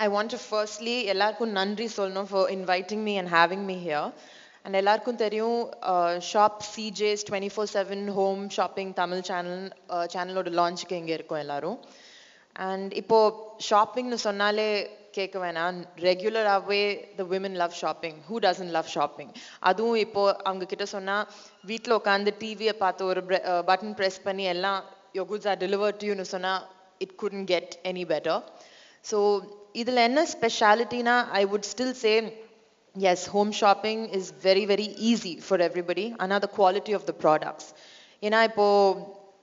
I want to firstly எல்லாருக்கும் நன்றி சொல்லணும் for inviting me and having me here. And எல்லாருக்கும் தெரியும் shop CJs 24/7 home shopping Tamil சேனலோட லான்ச்சுக்கு இங்கே இருக்கோம் எல்லாரும். அண்ட் இப்போ ஷாப்பிங்னு சொன்னாலே கேட்க வேணாம், ரெகுலராகவே the women love shopping. Who doesn't love shopping? அதுவும் இப்போ அவங்க கிட்ட சொன்னால் வீட்டில் உட்காந்து டிவியை பார்த்து ஒரு பட்டன் ப்ரெஸ் பண்ணி எல்லாம் your goods are delivered to you சொன்னா it couldn't get any better. So இதில் என்ன ஸ்பெஷாலிட்டினா, I would still say yes, home shopping is very very easy for everybody. ஆனால் the quality of the products, ஏன்னா இப்போ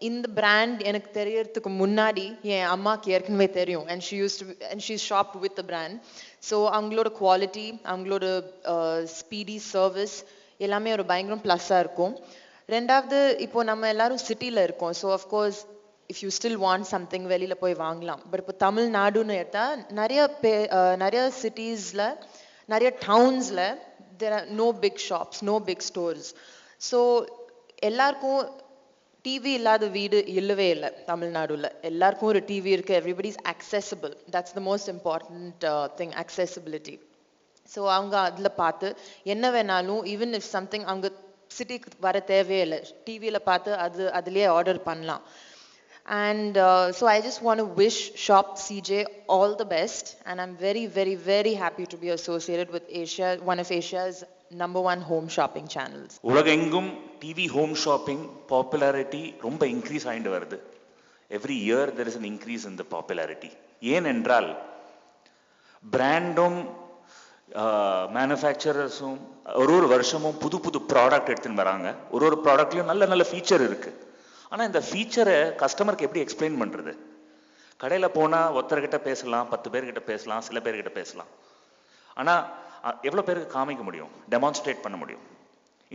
இந்த brand எனக்கு தெரியறதுக்கு முன்னாடி என் அம்மாக்கு ஏற்கனவே தெரியும், and she shopped with the brand. So அவங்களோட குவாலிட்டி, அவங்களோட ஸ்பீடி சர்வீஸ் எல்லாமே ஒரு பயங்கரம் ப்ளஸ்ஸாக இருக்கும். ரெண்டாவது, இப்போ நம்ம எல்லாரும் சிட்டியில் இருக்கோம். So of course if you still want something வெளியில் போய் வாங்கலாம். பட் இப்போ தமிழ்நாடுன்னு எடுத்தால் நிறைய சிட்டிஸில், நிறைய டவுன்ஸில் there are no big shops, no big stores. So எல்லாருக்கும் டிவி இல்லாத வீடு இல்லவே இல்லை தமிழ்நாடுல. எல்லாருக்கும் ஒரு டிவி இருக்குது. Everybody is accessible. That's the most important thing, accessibility. So அவங்க அதில் பார்த்து என்ன வேணாலும், ஈவன் இஃப் சம்திங் அவங்க சிட்டிக்கு வர தேவையே இல்லை, டிவியில் பார்த்து அதுலேயே ஆர்டர் பண்ணலாம். And so I just want to wish Shop CJ all the best, and I'm very very very happy to be associated with Asia, one of Asia's #1 home shopping channels. உலகெங்கும் டிவி ஹோம் ஷாப்பிங் பாப்புலாரிட்டி ரொம்ப increase ஆகிட்டு வருது. Every year there is an increase in the popularity. ஏனென்றால் பிராண்டும் மேனுஃபேக்சரர்ஸும் ஒரு வருஷமும் புது புது product எடுத்துன்னு வராங்க. ஒரு ப்ராடக்ட்லையும் நல்ல நல்ல ஃபீச்சர் இருக்குது. ஆனால் இந்த ஃபீச்சரை கஸ்டமருக்கு எப்படி எக்ஸ்பிளைன் பண்ணுறது? கடையில் போனால் ஒருத்தர்கிட்ட பேசலாம், 10 பேர்கிட்ட பேசலாம், சில பேர்கிட்ட பேசலாம். ஆனால் எவ்வளோ பேருக்கு காமிக்க முடியும், டெமான்ஸ்ட்ரேட் பண்ண முடியும்?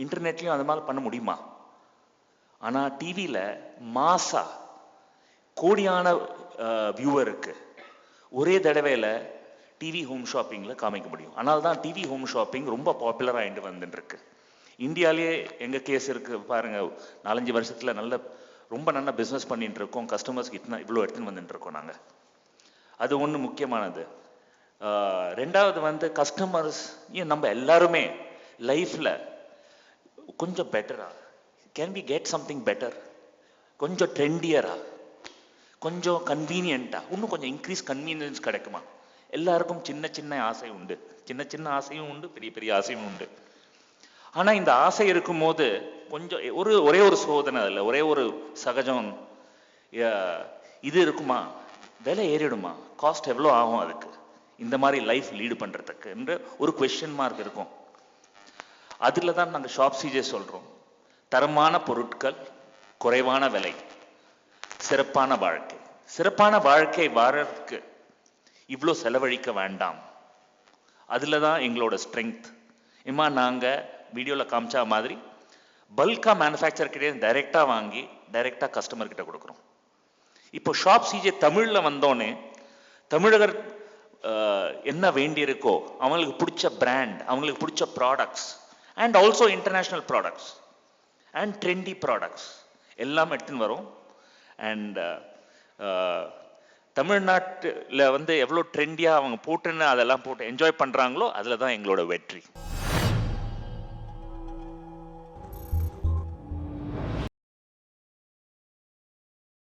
இன்டர்நெட்லேயும் அது மாதிரி பண்ண முடியுமா? ஆனால் டிவியில் மாசா கோடியான வியூவருக்கு ஒரே தடவையில் டிவி ஹோம் ஷாப்பிங்கில் காமிக்க முடியும். அதனால தான் டிவி ஹோம் ஷாப்பிங் ரொம்ப பாப்புலர் ஆகிட்டு வந்துட்டுருக்கு. இந்தியாவிலேயே எங்கள் கேஸ் இருக்குது பாருங்கள். 4-5 வருஷத்தில் ரொம்ப நல்ல பிஸ்னஸ் பண்ணிட்டு இருக்கோம். கஸ்டமர்ஸ்க்கு இவ்வளோ எடுத்துன்னு வந்துட்டு இருக்கோம் நாங்கள். அது ஒன்று முக்கியமானது. ரெண்டாவது கஸ்டமர்ஸ், நம்ம எல்லாருமே லைஃப்பில் கொஞ்சம் பெட்டரா, can we get something better, கொஞ்சம் ட்ரெண்டியரா, கொஞ்சம் கன்வீனியண்ட்டாக, இன்னும் கொஞ்சம் இன்க்ரீஸ் கன்வீனியன்ஸ் கிடைக்குமா? எல்லாருக்கும் சின்ன சின்ன ஆசை உண்டு, சின்ன சின்ன ஆசையும் உண்டு, பெரிய பெரிய ஆசையும் உண்டு. ஆனால் இந்த ஆசை இருக்கும்போது கொஞ்சம் ஒரே ஒரு சோதனை, அதில் ஒரே ஒரு சகஜம், இது இருக்குமா, விலை ஏறிடுமா, காஸ்ட் எவ்வளோ ஆகும் அதுக்கு, இந்த மாதிரி லைஃப் லீடு பண்ணுறதுக்கு என்ற ஒரு கொஸ்டின் மார்க் இருக்கும். அதில் தான் நாங்கள் ஷாப் சிஜே சொல்கிறோம், தரமான பொருட்கள், குறைவான விலை, சிறப்பான வாழ்க்கை. சிறப்பான வாழ்க்கை வாழறதுக்கு இவ்வளோ செலவழிக்க வேண்டாம். அதில் தான் எங்களோட ஸ்ட்ரென்த். இம்மா நாங்கள் வீடியோவில் காமிச்சா மாதிரி பல்காக மேனுஃபேக்சர் கிட்டே டைரெக்டாக வாங்கி டைரெக்டாக கஸ்டமர்கிட்ட கொடுக்குறோம். இப்போ ஷாப் சிஜே தமிழில் வந்தோன்னே தமிழகர் என்ன வேண்டியிருக்கோ அவங்களுக்கு பிடிச்ச பிராண்ட், அவங்களுக்கு பிடிச்ச products, and also international products and trendy products எல்லாம் எடுத்துன்னு வரும். அண்ட் தமிழ்நாட்டில் எவ்வளோ ட்ரெண்டியாக அவங்க போட்டுன்னு அதெல்லாம் போட்டு என்ஜாய் பண்ணுறாங்களோ அதில் தான் எங்களோட வெற்றி.